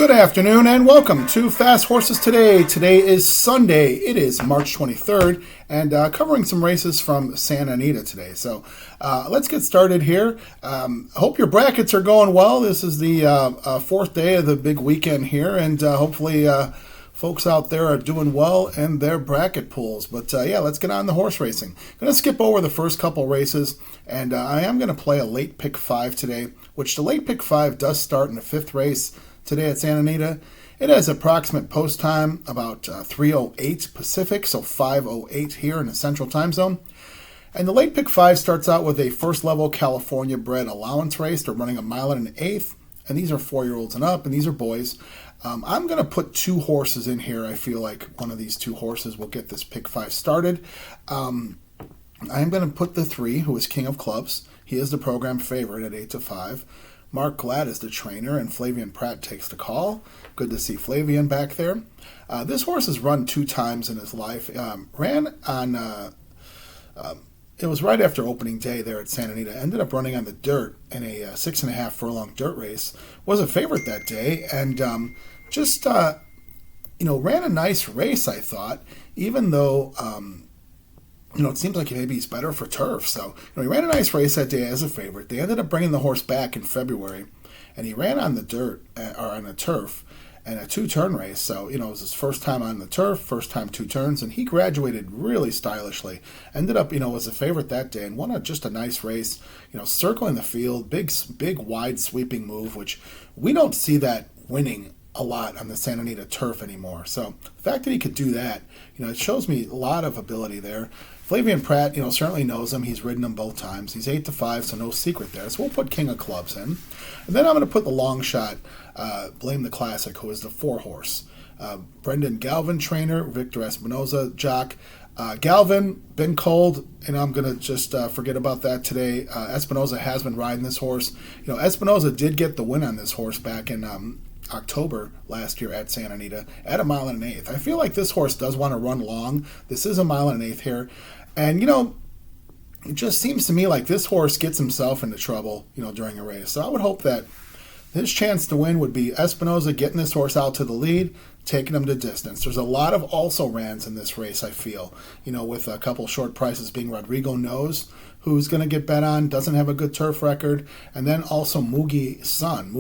Good afternoon and welcome to Fast Horses Today. Today is Sunday. It is March 23rd and covering some races from Santa Anita today. So let's get started here. I hope your brackets are going well. This is the fourth day of the big weekend here, and hopefully folks out there are doing well in their bracket pools. But let's get on the horse racing. I'm going to skip over the first couple races, and I am going to play a late pick 5 today, which the late pick 5 does start in the fifth race today at Santa Anita. It has approximate post time about 3:08 Pacific, so 5:08 here in the Central Time Zone. And the late pick 5 starts out with a first level California bred allowance race. They're running a mile and an eighth, and these are 4-year-olds and up, and these are boys. I'm going to put two horses in here. I feel like one of these two horses will get this pick 5 started. I'm going to put the 3, who is King of Clubs. He is the program favorite at 8-5. Mark Glad is the trainer, and Flavian Pratt takes the call. Good to see Flavian back there. This horse has run 2 times in his life. Ran on, it was right after opening day there at Santa Anita. Ended up running on the dirt in a 6.5 furlong dirt race. Was a favorite that day, and ran a nice race, I thought, even though it seems like maybe he's better for turf. So, he ran a nice race that day as a favorite. They ended up bringing the horse back in February, and he ran on the dirt, or on the turf, and a 2-turn race. So, it was his first time on the turf, first time 2 turns, and he graduated really stylishly. Ended up, was a favorite that day and won just a nice race, circling the field, big, wide sweeping move, which we don't see that winning a lot on the Santa Anita turf anymore. So the fact that he could do that, it shows me a lot of ability there. Flavian Pratt, certainly knows him. He's ridden him both times. He's 8-5, so no secret there. So we'll put King of Clubs in. And then I'm going to put the long shot, Blame the Classic, who is the 4-horse. Brendan Galvin, trainer, Victor Espinoza, jock. Galvin, been cold, and I'm going to just forget about that today. Espinoza has been riding this horse. Espinoza did get the win on this horse back in October last year at Santa Anita at a mile and an eighth. I feel like this horse does want to run long. This is a mile and an eighth here. And, it just seems to me like this horse gets himself into trouble, during a race. So I would hope that his chance to win would be Espinoza getting this horse out to the lead, taking him to distance. There's a lot of also-rans in this race, I feel, with a couple short prices being Rodrigo Knows, who's going to get bet on, doesn't have a good turf record, and then also Mugi's son,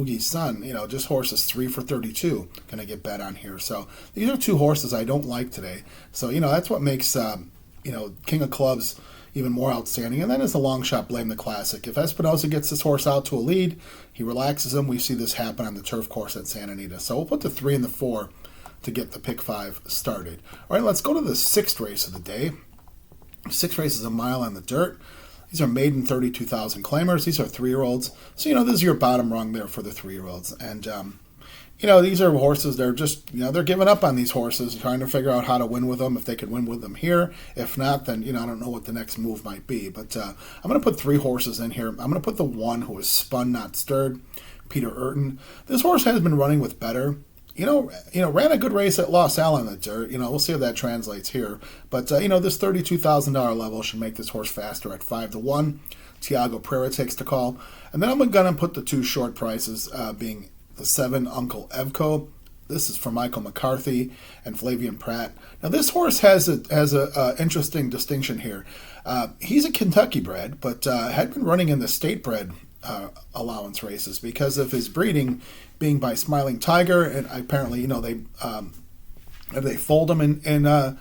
just horses 3 for 32, going to get bet on here. So these are 2 horses I don't like today. So, that's what makes, King of Clubs even more outstanding. And then is the long shot, Blame the Classic. If Espinoza gets this horse out to a lead, he relaxes him. We see this happen on the turf course at Santa Anita. So we'll put the 3 and the 4 to get the pick 5 started. All right, let's go to the 6th race of the day. 6th race is a mile on the dirt. These are maiden 32,000 claimers. These are 3-year-olds. So, this is your bottom rung there for the 3-year-olds. And, these are horses, they're just, they're giving up on these horses, trying to figure out how to win with them, if they could win with them here. If not, then, I don't know what the next move might be. But I'm going to put 3 horses in here. I'm going to put the 1 who is spun, not stirred, Peter Urton. This horse has been running with better. Ran a good race at Los Al on the dirt. We'll see if that translates here. But, this $32,000 level should make this horse faster at 5-1. Tiago Pereira takes the call. And then I'm going to put the 2 short prices, being the 7 Uncle Evco. This is for Michael McCarthy and Flavian Pratt. Now, this horse has a interesting distinction here. He's a Kentucky bred, but had been running in the state bred allowance races because of his breeding being by Smiling Tiger, and apparently, they fold him in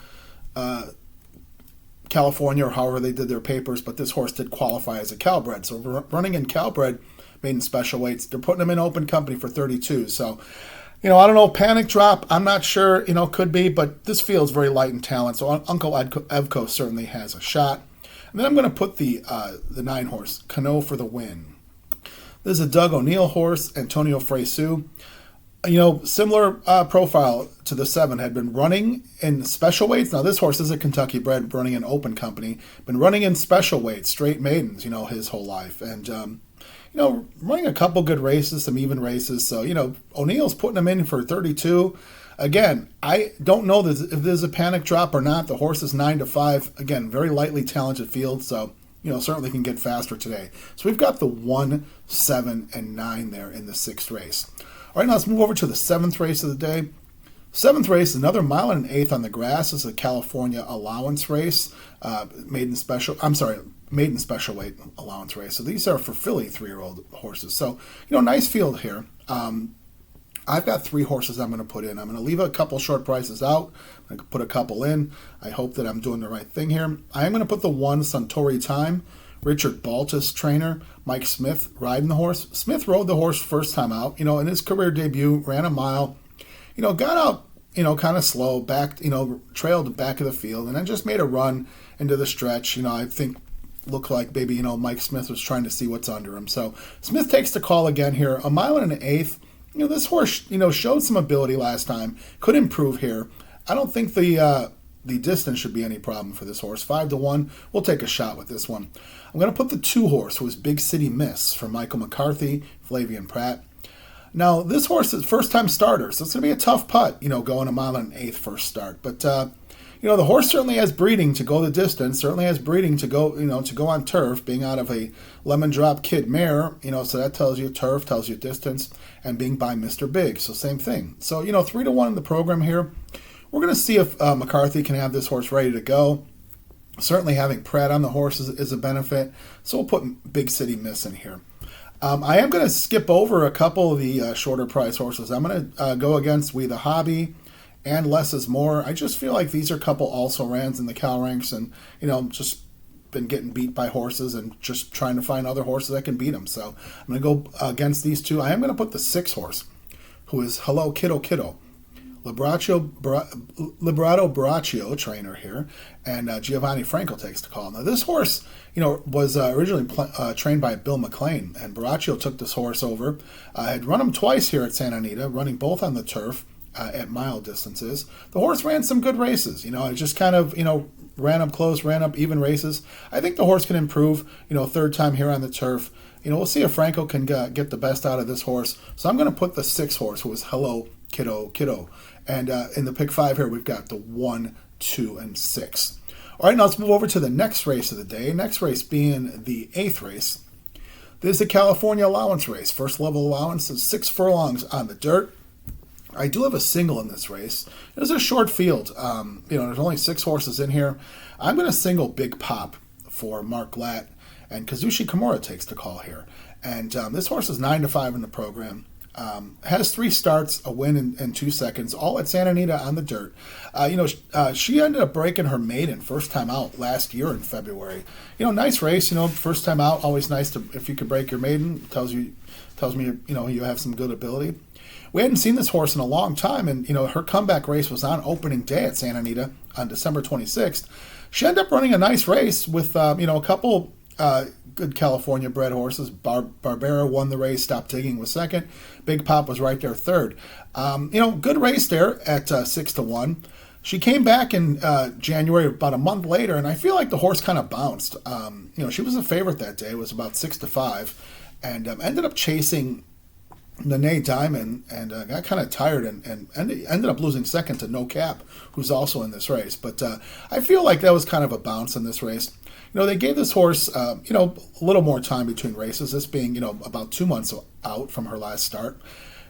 California, or however they did their papers, but this horse did qualify as a Calbred. So running in Calbred, maiden special weights, they're putting him in open company for 32. So, I don't know, panic drop, I'm not sure, could be, but this feels very light in talent. So Uncle Evco certainly has a shot. And then I'm going to put the 9 horse, Cano for the Win. This is a Doug O'Neill horse, Antonio Fresu. Similar profile to the 7, had been running in special weights. Now, this horse is a Kentucky bred, running in open company, been running in special weights, straight maidens, his whole life. And, running a couple good races, some even races. So, O'Neill's putting him in for 32. Again, I don't know if there's a panic drop or not. The horse is 9-5. Again, very lightly talented field, so certainly can get faster today. So we've got the 1, 7, and 9 there in the 6th race. All right, now let's move over to the 7th race of the day. 7th race, another 1.125 on the grass. This is a California allowance race, maiden special weight allowance race. So these are for filly 3-year-old horses. So, nice field here. I've got 3 horses I'm going to put in. I'm going to leave a couple short prices out. I'm going to put a couple in. I hope that I'm doing the right thing here. I am going to put the 1 Suntory Time. Richard Baltus trainer, Mike Smith riding the horse. Smith rode the horse first time out, in his career debut, ran a mile, got out, kind of slow, back, trailed the back of the field, and then just made a run into the stretch. I think looked like maybe, Mike Smith was trying to see what's under him. So Smith takes the call again here, a 1.125. This horse, showed some ability last time, could improve here. I don't think the distance should be any problem for this horse. 5-1, we'll take a shot with this one. I'm going to put the 2 horse, who is Big City Miss, for Michael McCarthy, Flavian Pratt. Now, this horse is first-time starter, so it's going to be a tough putt, going a 1.125 first start. But, the horse certainly has breeding to go the distance, certainly has breeding to go, to go on turf, being out of a Lemon Drop Kid mare, so that tells you turf, tells you distance, and being by Mr. Big, so same thing. So, 3-1 in the program here. We're going to see if McCarthy can have this horse ready to go. Certainly having Pratt on the horse is a benefit, so we'll put Big City Miss in here. I am going to skip over a couple of the shorter price horses. I'm going to go against We the Hobby and Less is More. I just feel like these are a couple also-rans in the Cal ranks and, just been getting beat by horses and just trying to find other horses that can beat them. So I'm going to go against these 2. I am going to put the 6 horse, who is Hello Kiddo Kiddo. Liberato Braccio trainer here, and Giovanni Franco takes the call. Now this horse, was originally trained by Bill McLean, and Braccio took this horse over. Had run him twice here at Santa Anita, running both on the turf at mile distances. The horse ran some good races. It just kind of, ran up close, ran up even races. I think the horse can improve, 3rd time here on the turf. We'll see if Franco can get the best out of this horse. So I'm going to put the 6 horse, who is Hello Kiddo Kiddo. And in the pick 5 here, we've got the 1, 2, and 6. All right, now let's move over to the next race of the day. Next race being the 8th race. This is the California allowance race. First level allowance is 6 furlongs on the dirt. I do have a single in this race. It's a short field. There's only 6 horses in here. I'm going to single Big Pop for Mark Glatt, and Kazushi Kimura takes the call here. And this horse is 9-5 in the program. Has 3 starts, a win in 2 seconds, all at Santa Anita on the dirt. She ended up breaking her maiden first time out last year in February. Nice race. First time out, always nice to if you could break your maiden. Tells me you have some good ability. We hadn't seen this horse in a long time, and her comeback race was on opening day at Santa Anita on December 26th. She ended up running a nice race with a couple good California bred horses. Barbera won the race. Stop Digging was second. Big Pop was right there third. Good race there at 6-1. She came back in January, about a month later, and I feel like the horse kind of bounced. She was a favorite that day. It was about 6-5, and ended up chasing Nene Diamond and got kind of tired and ended up losing second to No Cap, who's also in this race. But I feel like that was kind of a bounce in this race. They gave this horse, a little more time between races, this being, about 2 months out from her last start.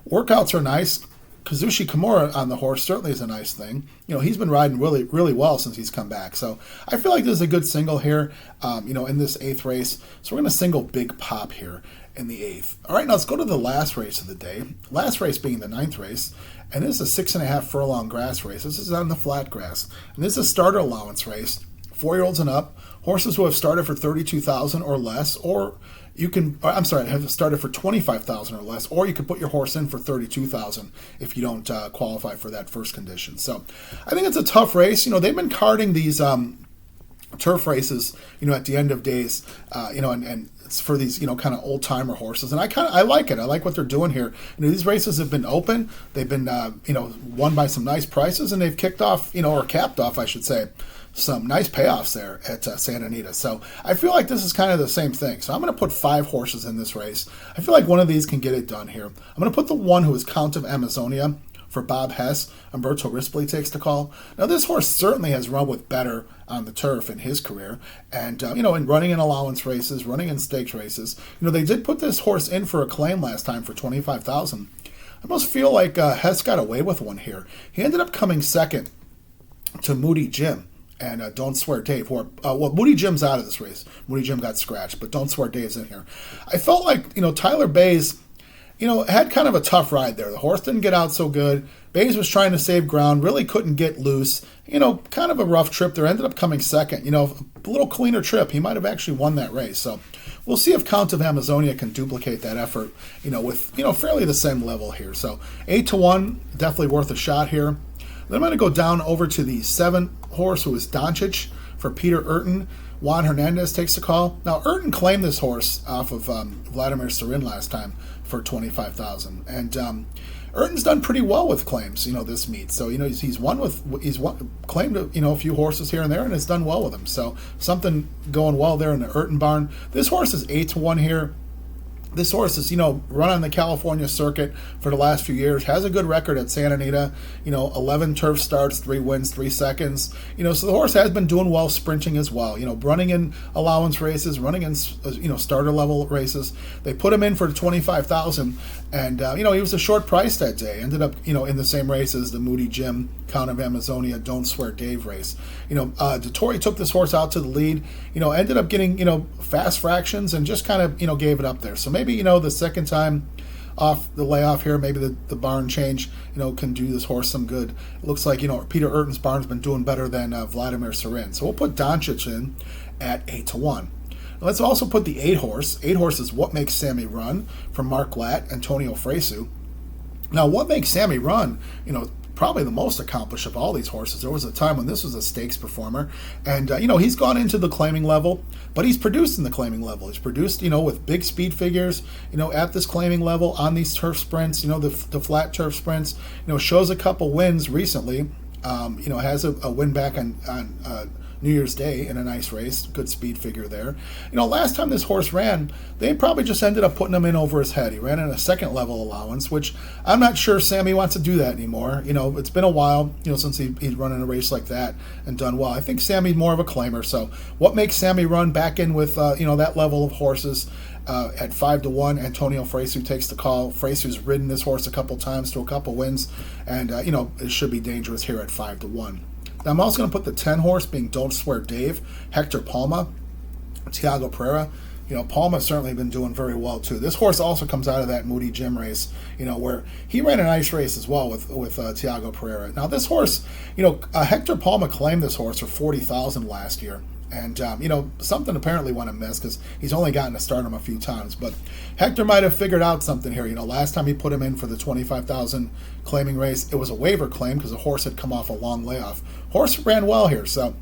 Workouts are nice. Kazushi Kimura on the horse certainly is a nice thing. He's been riding really, really well since he's come back. So I feel like this is a good single here, in this 8th race. So we're going to single Big Pop here in the 8th. All right, now let's go to the last race of the day. Last race being the 9th race. And this is a 6.5 furlong grass race. This is on the flat grass. And this is a starter allowance race. 4-year-olds and up. Horses who have started for $32,000 or less, or have started for $25,000 or less, or you could put your horse in for $32,000 if you don't qualify for that first condition. So I think it's a tough race. They've been carding these turf races, at the end of days, and it's for these, kind of old timer horses, and I like it. I like what they're doing here. These races have been open. They've been, won by some nice prices, and they've kicked off, or capped off, I should say, some nice payoffs there at Santa Anita. So I feel like this is kind of the same thing. So I'm going to put 5 horses in this race. I feel like one of these can get it done here. I'm going to put the 1 who is Count of Amazonia for Bob Hess. Umberto Rispoli takes the call. Now this horse certainly has run with better on the turf in his career. And, in running in allowance races, running in stakes races, they did put this horse in for a claim last time for $25,000. I almost feel like Hess got away with one here. He ended up coming second to Moody Jim and Don't Swear Dave. Well, Moody Jim's out of this race. Moody Jim got scratched, but Don't Swear Dave's in here. I felt like, Tyler Bays, had kind of a tough ride there. The horse didn't get out so good. Bays was trying to save ground, really couldn't get loose. Kind of a rough trip there. Ended up coming second. A little cleaner trip. He might have actually won that race. So we'll see if Count of Amazonia can duplicate that effort, with, fairly the same level here. So 8-1, definitely worth a shot here. Then I'm going to go down over to the 7 horse, who is Doncic, for Peter Urton. Juan Hernandez takes the call. Now, Urton claimed this horse off of Vladimir Serin last time for $25,000, and Urton's done pretty well with claims, this meet. So he's claimed a few horses here and there, and has done well with them. So something going well there in the Urton barn. This horse is 8-1 here. This horse is, run on the California circuit for the last few years, has a good record at Santa Anita, 11 turf starts, 3 wins, 3 seconds. So the horse has been doing well sprinting as well, running in allowance races, running in, starter level races. They put him in for $25,000, and, he was a short price that day. Ended up, in the same race as the Moody Jim, Count of Amazonia, Don't Swear Dave race. DeTore took this horse out to the lead, ended up getting, fast fractions and just kind of, gave it up there. So maybe, the second time off the layoff here, maybe the barn change, can do this horse some good. It looks like, Peter Urton's barn's been doing better than Vladimir Serin. So we'll put Doncic in at 8-1. Let's also put the 8 horse. 8 horse is What Makes Sammy Run from Mark Glatt, Antonio Fresu. Now, What Makes Sammy Run, probably the most accomplished of all these horses. There was a time when this was a stakes performer, and he's gone into the claiming level, but he's produced in the claiming level. He's produced, with big speed figures, at this claiming level on these turf sprints, the flat turf sprints. Shows a couple wins recently. Has a win back on New Year's Day in a nice race, good speed figure there. Last time this horse ran, they probably just ended up putting him in over his head. He ran in a second level allowance, which I'm not sure Sammy wants to do that anymore. It's been a while, since he's run in a race like that and done well. I think Sammy's more of a claimer. So What Makes Sammy Run back in with, that level of horses at 5-1. Antonio Fresu takes the call. Fresu's ridden this horse a couple times to a couple wins, and, it should be dangerous here at 5-1. Now, I'm also going to put the 10 horse being Don't Swear Dave, Hector Palma, Tiago Pereira. Palma's certainly been doing very well too. This horse also comes out of that Moody Jim race, where he ran a nice race as well with Tiago Pereira. Now, this horse, Hector Palma claimed this horse for $40,000 last year. And, something apparently went amiss because he's only gotten to start him a few times. But Hector might have figured out something here. Last time he put him in for the $25,000 claiming race, it was a waiver claim because the horse had come off a long layoff. Horse ran well here, so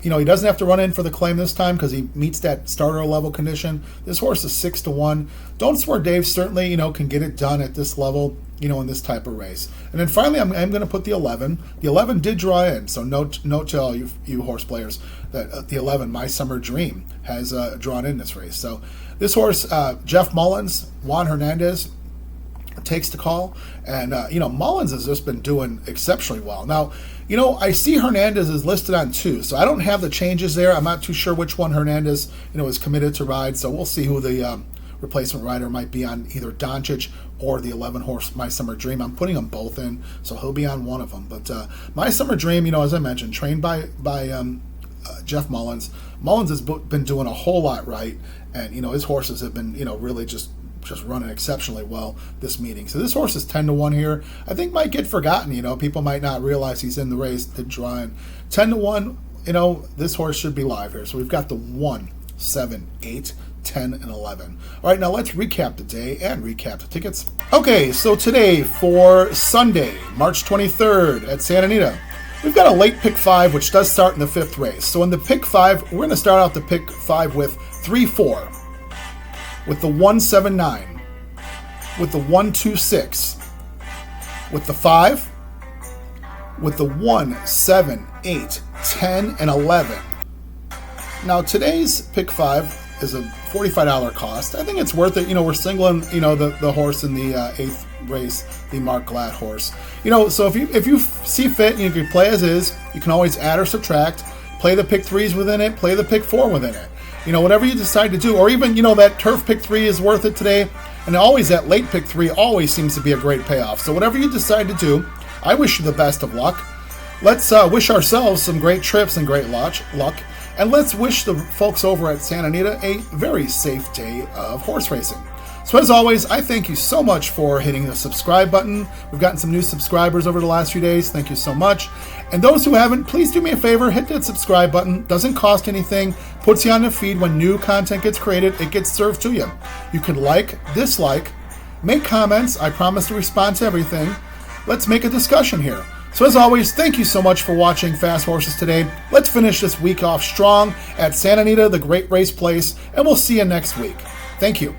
he doesn't have to run in for the claim this time because he meets that starter level condition. This horse is 6-1. Don't Swear Dave certainly, can get it done at this level, in this type of race. And then finally, I'm going to put the 11. The 11 did draw in, so note to all you horse players that the 11, My Summer Dream, has drawn in this race. So this horse, Jeff Mullins, Juan Hernandez, takes the call, and Mullins has just been doing exceptionally well. Now, I see Hernandez is listed on 2, so I don't have the changes there. I'm not too sure which one Hernandez is committed to ride, so we'll see who the replacement rider might be on either Doncic or the 11 horse My Summer Dream. I'm putting them both in, so he'll be on one of them. But My Summer Dream, as I mentioned, trained by Jeff Mullins. Mullins has been doing a whole lot right, and his horses have been really just running exceptionally well this meeting. So this horse is 10-1 here. I think might get forgotten. People might not realize he's in the race. Did draw in 10-1. This horse should be live here. So we've got the 1, 7, 8, 10, and 11. All right, now let's recap the day and recap the tickets. Okay, so today for Sunday, March 23rd at Santa Anita, we've got a late pick 5, which does start in the 5th race. So in the pick 5, we're going to start out the pick 5 with 3-4, with the 1-7-9, with the 1-2-6, with the 5, with the 1, 7, 8, 10, and 11. Now today's pick 5 is a $45 cost. I think it's worth it. We're singling, the horse in the 8th race, the Mark Glatt horse. So if you see fit and you can play as is, you can always add or subtract, play the pick 3s within it, play the pick 4 within it. Whatever you decide to do, or even, that turf pick 3 is worth it today, And always that late pick 3 always seems to be a great payoff. So whatever you decide to do, I wish you the best of luck. Let's wish ourselves some great trips and great luck. And let's wish the folks over at Santa Anita a very safe day of horse racing. So as always, I thank you so much for hitting the subscribe button. We've gotten some new subscribers over the last few days. Thank you so much. And those who haven't, please do me a favor, hit that subscribe button. Doesn't cost anything. Puts you on the feed when new content gets created. It gets served to you. You can like, dislike, make comments. I promise to respond to everything. Let's make a discussion here. So as always, thank you so much for watching Fast Horses today. Let's finish this week off strong at Santa Anita, the great race place, and we'll see you next week. Thank you.